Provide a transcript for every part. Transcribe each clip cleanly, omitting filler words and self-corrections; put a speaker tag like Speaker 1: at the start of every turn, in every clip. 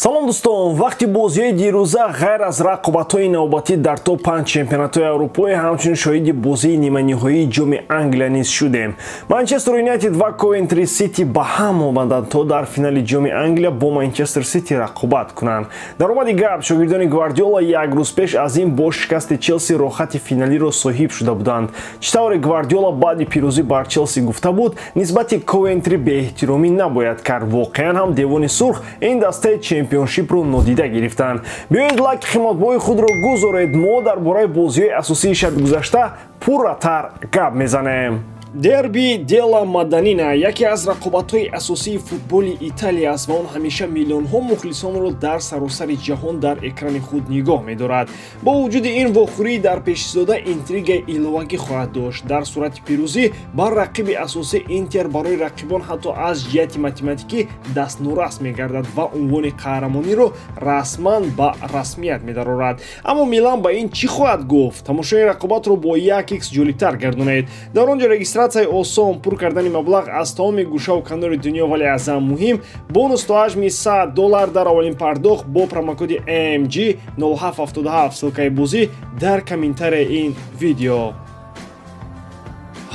Speaker 1: салом дӯстон, вақти бозиҳои дирӯза ғайр аз рақобатҳои навбатӣ дар топ 5 чемпионатҳои аврупоӣ ҳамчунин шоҳиди бозии ниманиҳоии ҷоми Англия низ шудем. Манчестер Юнайтед ва Ковентри Сити ба ҳам омаданд то дар финали ҷоми Англия бо Манчестер Сити рақобат кунанд. Дар омади гап, шогирдони Гвардиола як рӯз пеш аз ин бо шикасти Челси рохати финалиро соҳиб шуда буданд. Чӣ тавре Гвардиола баъди пирӯзӣ бар Челси гуфта буд, нисбати Ковентри беэҳтиромӣ набояд кард. Воқеан ҳам девони сурх ин дастаи чемпионшипро нодида гирифтанд. Биёед лайк химатбои худро гузоред. Мо дар бораи бозиҳои асосии шабгузашта пурратар гап мезанем. Дерби дела Маданина яке аз рақобатҳои асосии футболи Италия аст ва он ҳамеша миллионҳо мухлисонро дар саросари ҷаҳон дар экрани худ нигоҳ медорад. Бо вуҷуди ин вохӯрии дар пешизода интригаи иловагӣ хоҳад дошт. Дар сурати пирӯзӣ бар рақиби асосӣ Интер барои рақибон ҳатто аз ҷиҳати математикӣ дастнорас мегардад ва унвони қаҳрамониро расман ба расмият медарорад. Аммо Милан ба ин чӣ хоҳад гуфт? Тамошои рақобатро бо 1х ҷолибтар гардонед. Дар он ҷо регистратсияи осон, пур кардани маблағ аз тамоми гӯшаву канори дунё, вале аз ҳам муҳим, бонус то ҳаҷми $100 дар аввалин пардохт бо промокоди AMG 0777 ссылкаи бозӣ дар комментарияи ин видео.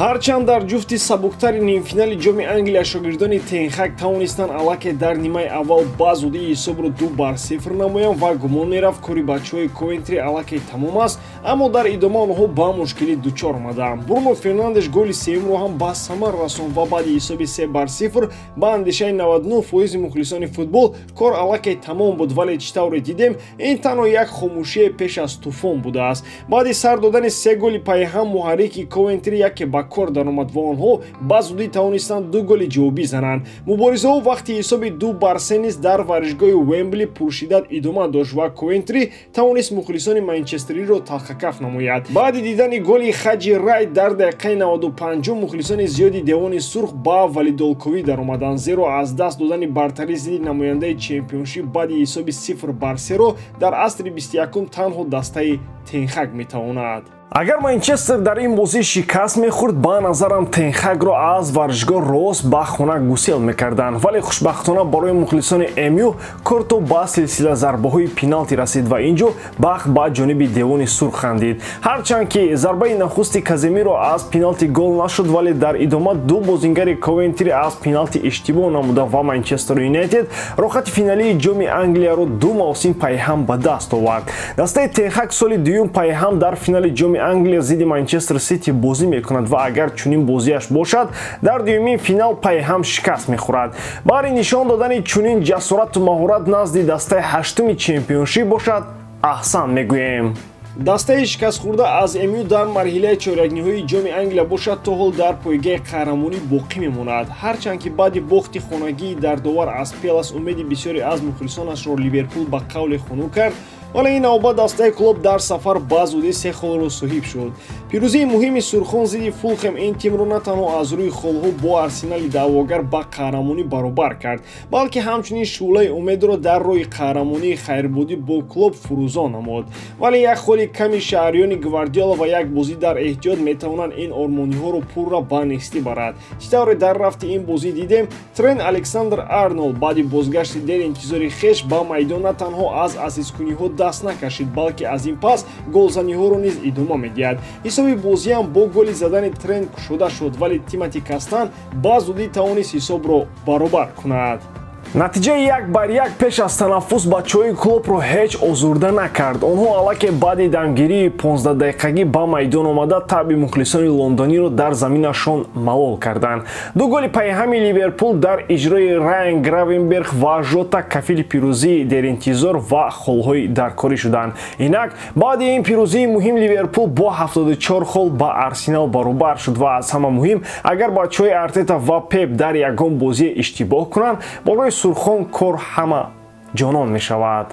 Speaker 1: ҳарчанд дар ҷуфти сабуктари нимфинали ҷоми Англия шогирдони Тенхак тавонистанд аллакай дар нимаи аввал ба зудии ҳисобро 2-0 намоянд ва гумон мерафт кори бачаҳои Ковентри аллакай тамом аст, аммо дар идома онҳо ба мушкилӣ дучор омаданд. Бруно Фернандеш голи сеюмро ҳам ба самар расон ва баъди ҳисоби 3-0 ба андешаи 99% мухлисони футбол кор аллакай тамом буд, вале чӣ тавре дидем, ин танҳо як хомӯшие пеш аз тӯфон будааст. Баъди сар додани 3 голи пайҳам муҳаррики Ковентри яке ба кор даромад ва онҳо ба зудӣ тавонистанд 2 голи ҷавобӣ зананд. Муборизаҳо вақти ҳисоби 2-3 низ дар варзишгоҳи Уэмбли пуршиддат идома дошт ва Ковентри тавонист мухлисони манчестериро талхакаф намояд. Баъди дидани голи Хаҷи Райт дар дақиқаи 95 мухлисони зиёди девони сурх ба валидолковӣ даромаданд, зеро аз даст додани бартарӣ зидди намояндаи чемпионшип баъди ҳисоби 0-3 дар асри 21 танҳо дастаи Тенхак метавонад. Агар Манчестер дар ин бозӣ шикаст мехӯрд, ба назарам Тенхагро аз варзишгоҳ рост ба хона гусел мекарданд, вале хушбахтона барои мухлисони МЮ корто ба силсила зарбаҳои пеналти расид ва ин ҷо бахт ба ҷониби девони сурх хандид. Ҳарчанд ки зарбаи нахусти Каземиро аз пеналти гол нашуд, вале дар идома ду бозингари Ковентри аз пеналти иштибоҳ намуда ва Манчестер Юнайтед рохати финалии ҷоми Англияро 2 мавсим пайҳам ба даст овард. Дастаи Тенхак соли дуюм пайҳам дар финали ҷоми Англия зидди Манчестер Сити бозӣ мекунад ва агар чунин бозиаш бошад, дар дуюмин финал пайҳам шикаст мехӯрад. Баъди нишон додани чунин ҷасорату маҳорат назди дастаи 8-уми чемпионшип бошад, аҳсан мегӯем. Дастаи шикастхӯрда аз МЮ дар марҳилаи чорякниҳоии ҷоми Англия бошад то ҳол дар пойгаи қаҳрамонӣ боқӣ мемонад. Ҳарчанд ки баъди бохти хонагии дардовар аз Пелас умеди бисёре аз мухлисонашро Ливерпул ба қавле хунук кард, вале ин навбат дастаи клуб дар сафар ба зудӣ 3 холро соҳиб шуд. Пирӯзии муҳими сурхон зидди Фулхэм ин тимро на танҳо аз рӯи холҳо бо Арсенали даъвогар ба қаҳрамонӣ баробар кард, балки ҳамчунин шӯълаи умедро дар роҳи қаҳрамонии хайрбодӣ бо клуб фурӯзон намуд. Вале як холи ками шаҳриёни Гвардиола ва як бозӣ дар эҳтиёт метавонанд ин ормониҳоро пурра ба нестӣ барад. Чӣ тавре дар рафти ин бозӣ дидем, Трент Александр-Арнолд баъди бозгашти деринтизори хеш ба майдон на танҳо аз асискуниҳо даст накашид, балки аз ин пас голзаниҳоро низ идома медиҳад. ҳисоби бозиам бо голи задани Трент кушода шуд, вале Тимоти Кастан ба зудӣ тавонист ҳисобро баробар кунад. натиҷаи 1-1 пеш аз танаффус бачаҳои клубро ҳеҷ озурда накард. Онҳо аллакай баъди дамгирии 15-дақиқагӣ ба майдон омада таъби мухлисони лондониро дар заминашон малол карданд. 2 голи пайҳами Ливерпул дар иҷрои Райан Гравенберг ва Жота кафили пирӯзии деринтизор ва холҳои даркорӣ шуданд. Инак баъди ин пирӯзии муҳим Ливерпул бо 74 хол ба Арсенал баробар шуд ва аз ҳама муҳим, агар бачаҳои Артета ва Пеп дар ягон бозие иштибоҳ кунанд, барои сурхон кор ҳама ҷонон мешавад.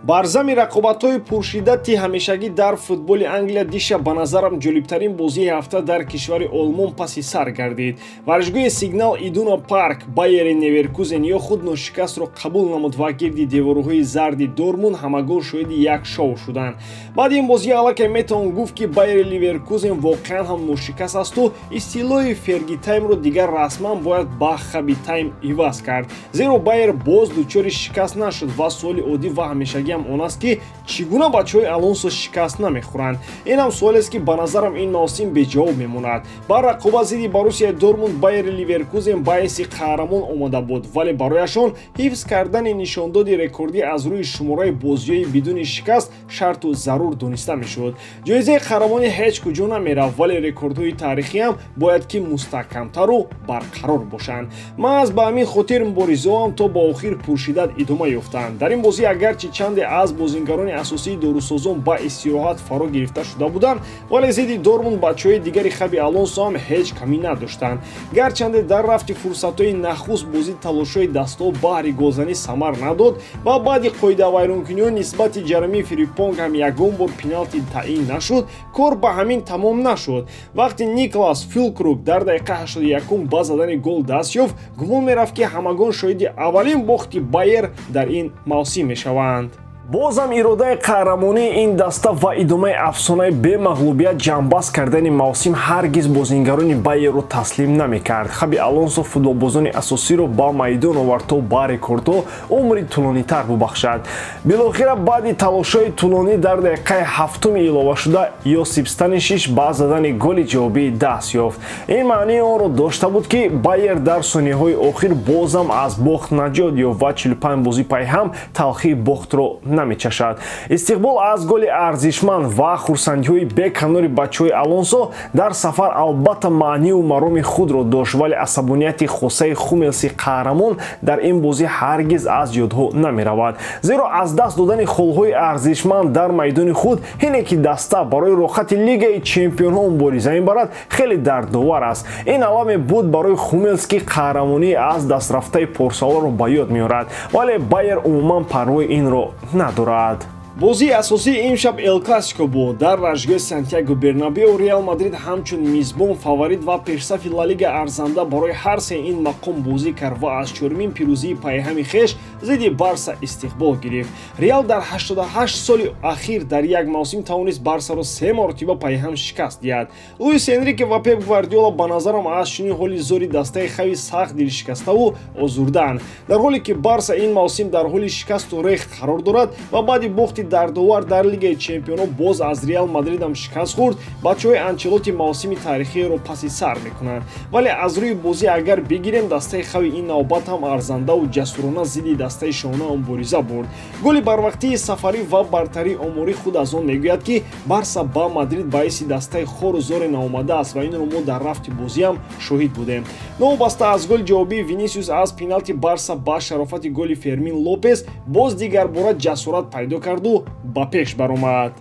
Speaker 1: барзами рақобатҳои пуршиддати ҳамешагӣ дар футболи Англия диша ба назарам ҷолибтарин бозии ҳафта дар кишвари Олмон паси сар гардид. Варзишгоҳи Сигнал Идуна Парк Байери Неверкузен ё худ ношикастро қабул намуд ва гирди деворҳои зарди Дормунд ҳамагол шоҳиди як шоу шуданд. баъди ин бозӣ аллакай метавон гуфт ки Байери Ливеркузен воқеан ҳам ношикаст асту истилои Ферги таймро дигар расман бояд ба Хаби тайм иваз кард. Зеро Байер боз дучори шикаст нашуд ва суоли оддӣ ва ҳамешагӣ он аст ки чӣ гуна бачаҳои Алонсо шикаст намехӯранд. Ин ҳам суолест ки ба назарам ин мавсим беҷавоб мемонад. Бар рақобат зидди Боруссияи Дормунд Байери Ливеркузен ба ҳайси қаҳрамон омода буд, вале барояшон ҳифз кардани нишондоди рекордӣ аз рӯи шумораи бозиҳои бидуни шикаст шарту зарур дониста мешуд. ҷоизаи қаҳрамонӣ ҳеҷ куҷо намерафт, вале рекордҳои таърихиам бояд ки мустаҳкамтару барқарор бошанд. маҳз ба ҳамин хотир муборизаҳоам то ба охир пуршиддат идома ёфтанд. дар ин бозӣ агарчи чанде аз бозингарони асосии дорусозон ба истироҳат фаро гирифта шуда буданд, вале зидди Дормунд бачаҳои дигари Хаби Алонсо ҳам ҳеҷ камӣ надоштанд. гарчанде дар рафти фурсатҳои нахуст бозӣ талошҳои дастҳо баҳри голзанӣ самар надод ва баъди қоидавайронкуниҳо нисбати ҷарамии Фрипонг ҳам ягон бор пеналти таъин нашуд, кор ба ҳамин тамом нашуд. вақте Никлас Фюлкрук дар дақиқа 81 ба задани гол даст ёфт, гумон мерафт ки ҳамагон шоҳиди аввалин бохти Байер дар ин мавсим мешаванд. бозам иродаи қаҳрамонии ин даста ва идомаи афсонаи бемағлубият ҷамъбаст кардани мавсим ҳаргиз бозингарони Байерро таслим намекард. Хаби Алонсо футболбозони асосиро ба майдон овард то ба рекордҳо умри тӯлонитар бубахшад. билохира баъди талошҳои тӯлонӣ дар дақиқаи 7 иловашуда Йосип Станишич ба задани голи ҷавобии даст ёфт. ин маънии онро дошта буд ки Байер дар сониҳаҳои охир бозам аз бохт наҷот ёфт ва 45 бозӣ пайҳам талхии бохтро намечашад. Истиқбол аз голи арзишманд ва хурсандиҳои беканори бачаҳои Алонсо дар сафар албатта маънию мароми худро дошт, вале асабонияти хосаи Хумелси қаҳрамон дар ин бозӣ ҳаргиз аз ёдҳо намеравад. зеро аз даст додани холҳои арзишманд дар майдони худ ине ки даста барои рохати Лигаи Чемпионҳо мубориза мебарад хеле дардовар аст. ин аламе буд барои Хумелс ки қаҳрамонии аз дастрафтаи порсалоро ба ёд меорад, вале Байер умуман парвои инро надорад. бозии асосии имшаб эл классико буд. дар варзишгоҳи Сантьяго Бернабеу Реал Мадрид ҳамчун мизбон фаворит ва пешсафи Ла Лига арзанда барои ҳар се ин мақом бозӣ кард ва аз чорумин пирӯзии пайҳами хеш зидди Барса истиқбол гирифт. Реал дар 88 соли ахир дар як мавсим тавонист Барсаро 3 маротиба пайҳам шикаст диҳад. Луис Энрике ва Пеп Гвардиола ба назарам аз чунин ҳоли зори дастаи Хави сахт дилшикаставу озурдаанд, дар ҳоле ки Барса ин мавсим дар ҳоли шикасту рех қарор дорад ва баъди бохти дардовар дар Лигаи Чемпионҳо боз аз Реал Мадрид ҳам шикаст хӯрд. бачаҳои Анчелоти мавсими таърихиеро паси сар мекунанд, вале аз рӯи бозӣ агар бигирем дастаи Хави ин навбат ҳам арзандаву ҷасурона зидди дастаи Шона мубориза бурд. голи барвақтии сафарӣ ва бартарии оморӣ худ аз он мегӯяд ки Барса ба Мадрид ба ҳайси дастаи хору зоре наомадааст ва инро мо дар рафти бозӣ ҳам шоҳид будем. новобаста аз голи ҷавобии Винисиус аз пеналти Барса ба шарофати голи Фермин Лопес боз дигар бора ҷасурат пайдо карду ба пеш баромад.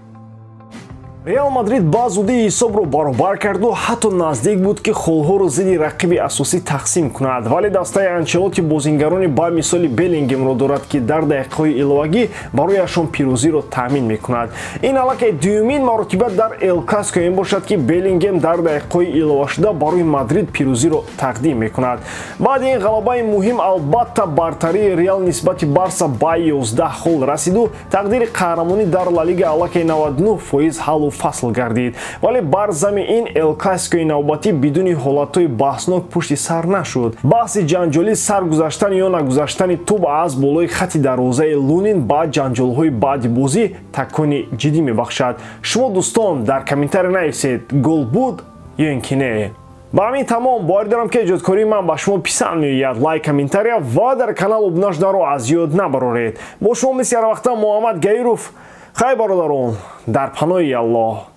Speaker 1: Реал Мадрид ба зудии ҳисобро баробар карду ҳатто наздик буд ки холҳоро зидди рақиби асосӣ тақсим кунад, вале дастаи Анчелоти бозингарони ба мисоли Беллингемро дорад ки дар дақиқаҳои иловагӣ барояшон пирӯзиро таъмин мекунад. ин аллакай дуюмин маротиба дар эл классико мебошад ки Беллингем дар дақиқаҳои иловашуда барои Мадрид пирӯзиро тақдим мекунад. баъди ин ғалабаи муҳим албатта бартарии Реал нисбати Барса ба 11 хол расиду тақдири қаҳрамонӣ дар Ла Лига аллакай 99% ҳаллу фасл гардид, вале бар зами ин эл классикои навбатӣ бидуни ҳолатҳои баҳснок пушти сар нашуд. баҳси ҷанҷолӣ сар гузаштани ё нагузаштани тӯб аз болои хати дарвозаи Лунин ба ҷанҷолҳои баъди бозӣ такони ҷиддӣ мебахшад. шумо дӯстон дар комментария нависед гол буд ё ин ки не. ба ҳамин тамом бовар дорам ки эҷодкории ман ба шумо писанд меояд. лайк, комментария ва дар канал обуна шуданро аз ёд набароред. бо шумо мисли ҳар вақта Муҳаммад Гаиров. хай бародарон, дар паноҳи Аллоҳ.